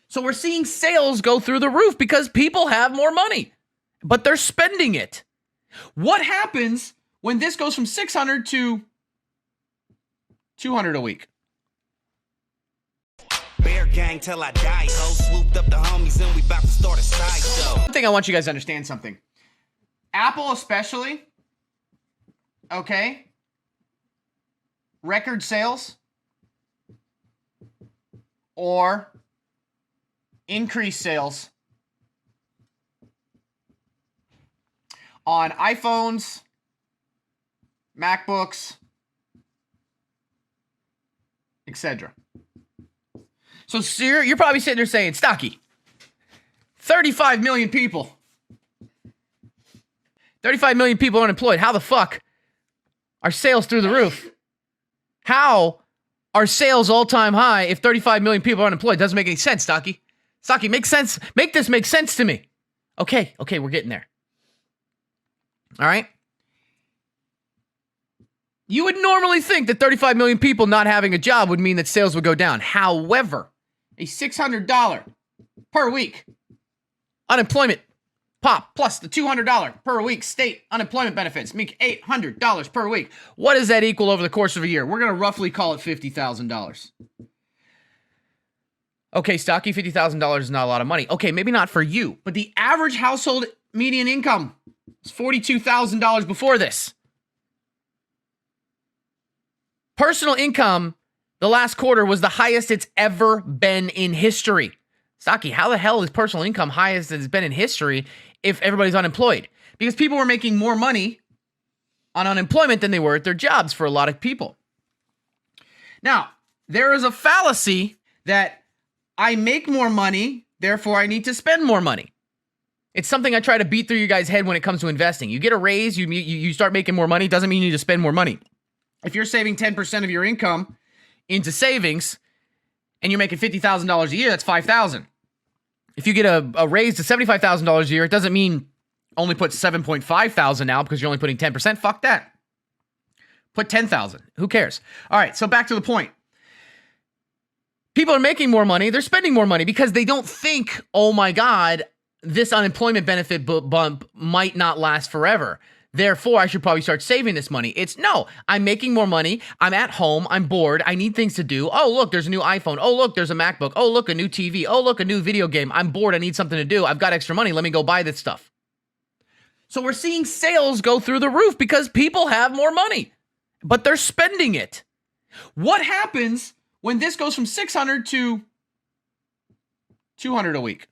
So we're seeing sales go through the roof because people have more money, but they're spending it. What happens when this goes from 600 to 200 a week? Bear gang till I die, ho. Swooped up the homies and we about to start a sideshow. One thing I want you guys to understand something. Apple especially, okay? Record sales or increased sales on iPhones, MacBooks, etc. So you're probably sitting there saying, Stocky, 35 million people. 35 million people unemployed. How the fuck are sales through the roof? How are sales all-time high if 35 million people are unemployed? Doesn't make any sense, Stocky. Stocky, make sense. Make this make sense to me. Okay, we're getting there. All right? You would normally think that 35 million people not having a job would mean that sales would go down. However, a $600 per week unemployment pop plus the $200 per week state unemployment benefits make $800 per week. What does that equal over the course of a year? We're going to roughly call it $50,000. Okay, Stocky, $50,000 is not a lot of money. Okay, maybe not for you, but the average household median income was $42,000 before this. Personal income, the last quarter, was the highest it's ever been in history. Stocky, how the hell is personal income highest it's been in history if everybody's unemployed? Because people were making more money on unemployment than they were at their jobs for a lot of people. Now, there is a fallacy that I make more money, therefore I need to spend more money. It's something I try to beat through you guys' head when it comes to investing. You get a raise, you start making more money, doesn't mean you need to spend more money. If you're saving 10% of your income into savings and you're making $50,000 a year, that's $5,000. If you get a raise to $75,000 a year, it doesn't mean only put $7,500 now because you're only putting 10%. Fuck that. Put $10,000. Who cares? All right, so back to the point. People are making more money. They're spending more money because they don't think, oh my God, this unemployment benefit bump might not last forever. Therefore, I should probably start saving this money. It's no, I'm making more money. I'm at home. I'm bored. I need things to do. Oh, look, there's a new iPhone. Oh, look, there's a MacBook. Oh, look, a new TV. Oh, look, a new video game. I'm bored. I need something to do. I've got extra money. Let me go buy this stuff. So we're seeing sales go through the roof because people have more money, but they're spending it. What happens when this goes from 600 to 200 a week?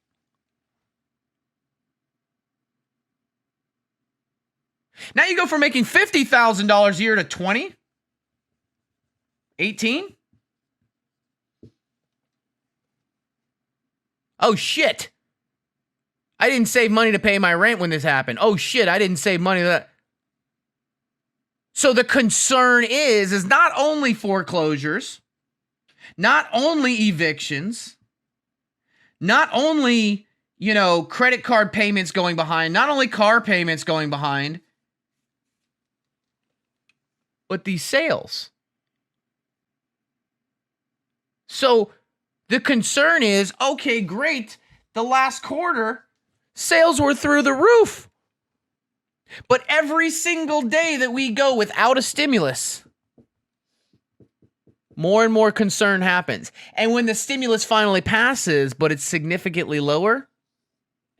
Now you go from making $50,000 a year to 20, 18. Oh shit. I didn't save money to pay my rent when this happened. Oh shit, I didn't save money that. So the concern is not only foreclosures, not only evictions, not only, credit card payments going behind, not only car payments going behind, but these sales. So the concern is, okay, great. The last quarter, sales were through the roof. But every single day that we go without a stimulus, more and more concern happens. And when the stimulus finally passes, but it's significantly lower,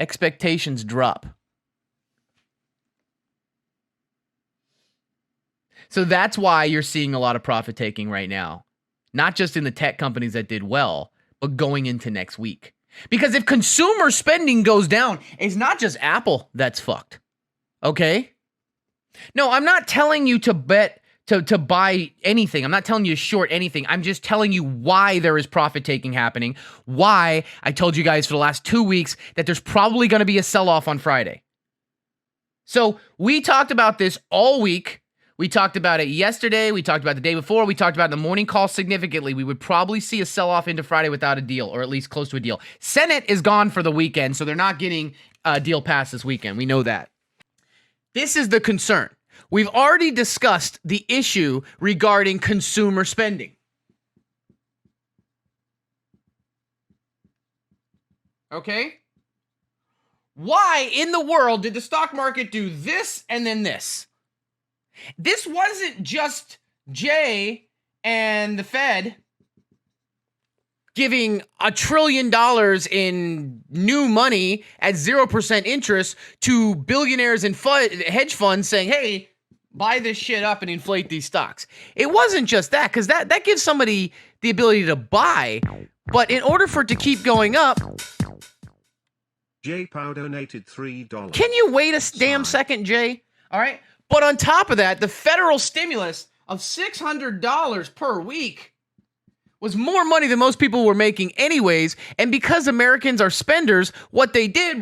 expectations drop. So that's why you're seeing a lot of profit taking right now. Not just in the tech companies that did well, but going into next week. Because if consumer spending goes down, it's not just Apple that's fucked. Okay? No, I'm not telling you to bet, to buy anything. I'm not telling you to short anything. I'm just telling you why there is profit taking happening. Why I told you guys for the last 2 weeks that there's probably going to be a sell-off on Friday. So we talked about this all week. We talked about it yesterday. We talked about it the day before. We talked about it in the morning call significantly. We would probably see a sell-off into Friday without a deal, or at least close to a deal. Senate is gone for the weekend, so they're not getting a deal passed this weekend. We know that. This is the concern. We've already discussed the issue regarding consumer spending. Okay? Why in the world did the stock market do this and then this? This wasn't just Jay and the Fed giving $1 trillion in new money at 0% interest to billionaires and hedge funds saying, hey, buy this shit up and inflate these stocks. It wasn't just that, because that gives somebody the ability to buy. But in order for it to keep going up, J Pow donated $3. can you wait a damn second, Jay? All right. But on top of that, the federal stimulus of $600 per week was more money than most people were making anyways. And because Americans are spenders, what they did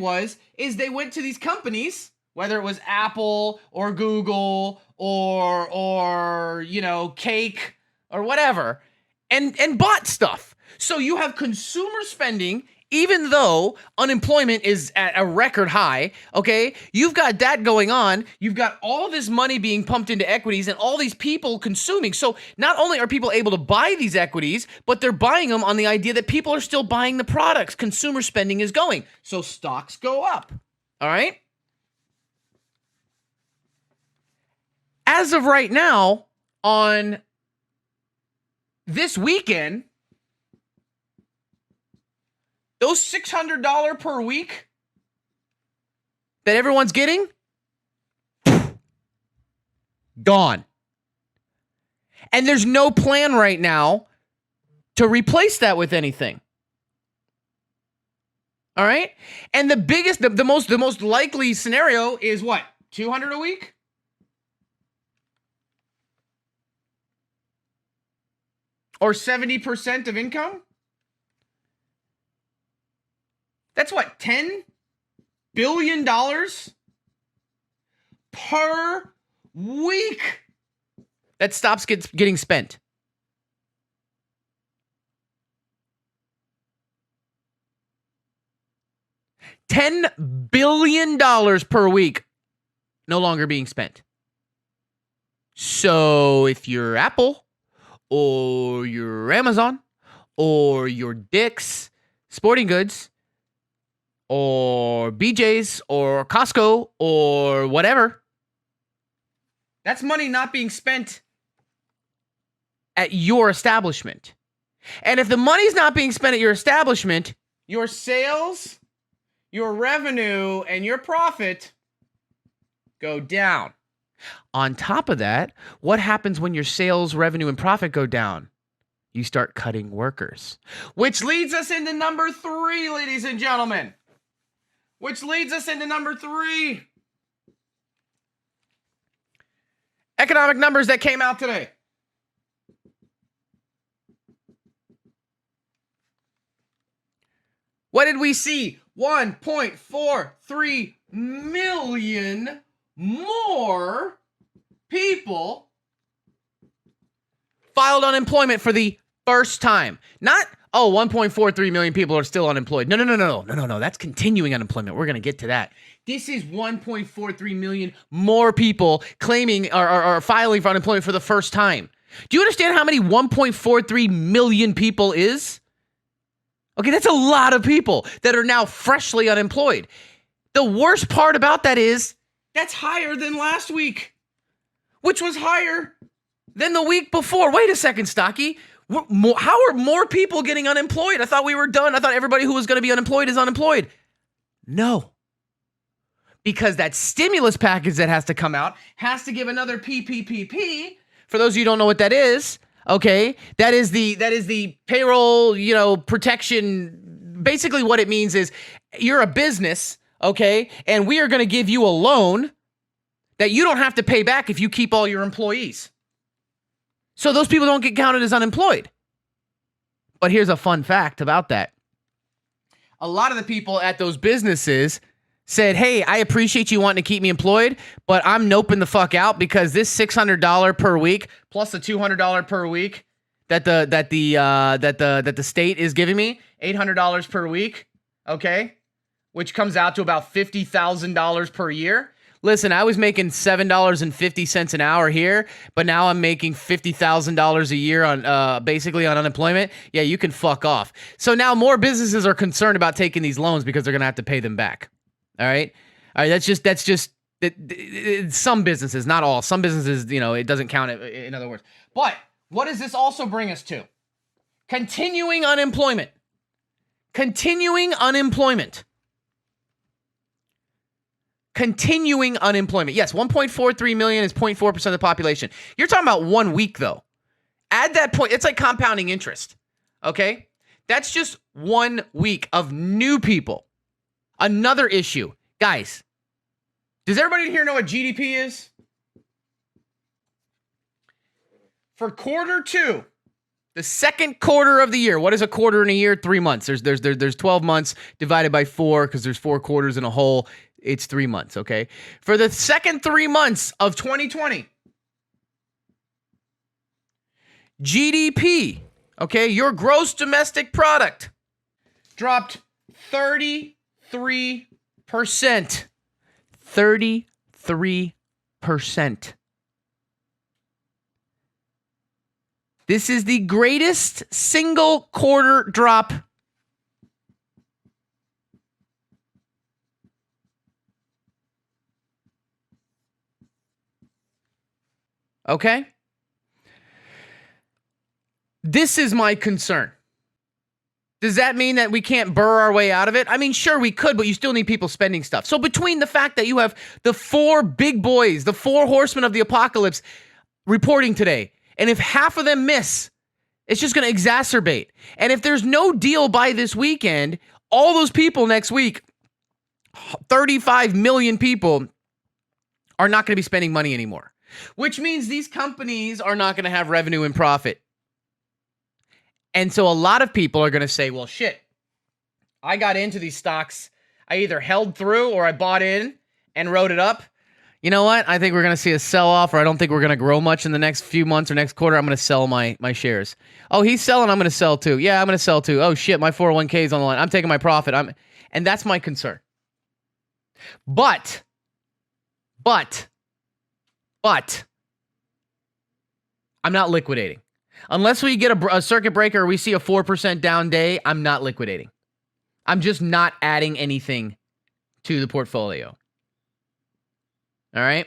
is they went to these companies, whether it was Apple or Google or you know, Cake or whatever, and bought stuff. So you have consumer spending, even though unemployment is at a record high, okay? You've got that going on. You've got all this money being pumped into equities and all these people consuming. So not only are people able to buy these equities, but they're buying them on the idea that people are still buying the products. Consumer spending is going. So stocks go up, all right? As of right now, on this weekend, those $600 per week that everyone's getting, gone. And there's no plan right now to replace that with anything. All right? And the biggest, the most likely scenario is what? 200 a week? Or 70% of income? That's what, $10 billion per week that stops getting spent. $10 billion per week no longer being spent. So if you're Apple or you're Amazon or you're Dick's Sporting Goods or BJ's or Costco or whatever, that's money not being spent at your establishment. And if the money's not being spent at your establishment, your sales, your revenue, and your profit go down. On top of that, what happens when your sales, revenue, and profit go down? You start cutting workers. Which leads us into number 3, ladies and gentlemen. Economic numbers that came out today. What did we see? 1.43 million more people filed unemployment for the first time. Not, 1.43 million people are still unemployed. No. That's continuing unemployment. We're going to get to that. This is 1.43 million more people claiming or filing for unemployment for the first time. Do you understand how many 1.43 million people is? Okay, that's a lot of people that are now freshly unemployed. The worst part about that is that's higher than last week, which was higher than the week before. Wait a second, Stocky. How are more people getting unemployed? I thought we were done. I thought everybody who was going to be unemployed is unemployed. No. Because that stimulus package that has to come out has to give another PPPP. For those of you who don't know what that is, okay, that is the payroll, protection. Basically what it means is you're a business, okay, and we are going to give you a loan that you don't have to pay back if you keep all your employees. So those people don't get counted as unemployed. But here's a fun fact about that. A lot of the people at those businesses said, hey, I appreciate you wanting to keep me employed, but I'm noping the fuck out because this $600 per week plus the $200 per week that the state is giving me, $800 per week, okay, which comes out to about $50,000 per year. listen, I was making $7.50 an hour here, but now I'm making $50,000 a year on basically on unemployment. Yeah, you can fuck off. So now more businesses are concerned about taking these loans because they're going to have to pay them back. All right. That's just some businesses, not all. Some businesses, it doesn't count in other words. But what does this also bring us to? Continuing unemployment. Continuing unemployment. Continuing unemployment. Yes, 1.43 million is 0.4% of the population. You're talking about 1 week, though. Add that point. It's like compounding interest. Okay? That's just 1 week of new people. Another issue. Guys, does everybody here know what GDP is? For quarter two, the second quarter of the year. What is a quarter in a year? 3 months. There's 12 months divided by 4 because there's 4 quarters in a whole. It's 3 months, okay? For the second 3 months of 2020, GDP, okay, your gross domestic product dropped 33%. 33%. This is the greatest single quarter drop okay? This is my concern. Does that mean that we can't burr our way out of it? I mean, sure, we could, but you still need people spending stuff. So between the fact that you have the 4 big boys, the 4 horsemen of the apocalypse reporting today, and if half of them miss, it's just going to exacerbate. And if there's no deal by this weekend, all those people next week, 35 million people, are not going to be spending money anymore. Which means these companies are not going to have revenue and profit. And so a lot of people are going to say, well, shit, I got into these stocks. I either held through or I bought in and wrote it up. You know what? I think we're going to see a sell-off, or I don't think we're going to grow much in the next few months or next quarter. I'm going to sell my shares. Oh, he's selling. I'm going to sell too. Yeah, I'm going to sell too. Oh, shit, my 401k is on the line. I'm taking my profit. And that's my concern. But, I'm not liquidating. Unless we get a circuit breaker or we see a 4% down day, I'm not liquidating. I'm just not adding anything to the portfolio. All right?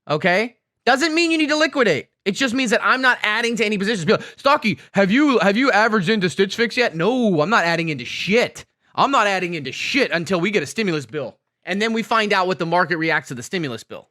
Okay? Doesn't mean you need to liquidate. It just means that I'm not adding to any positions. Be like, Stocky, have you averaged into Stitch Fix yet? No, I'm not adding into shit. I'm not adding into shit until we get a stimulus bill. And then we find out what the market reacts to the stimulus bill.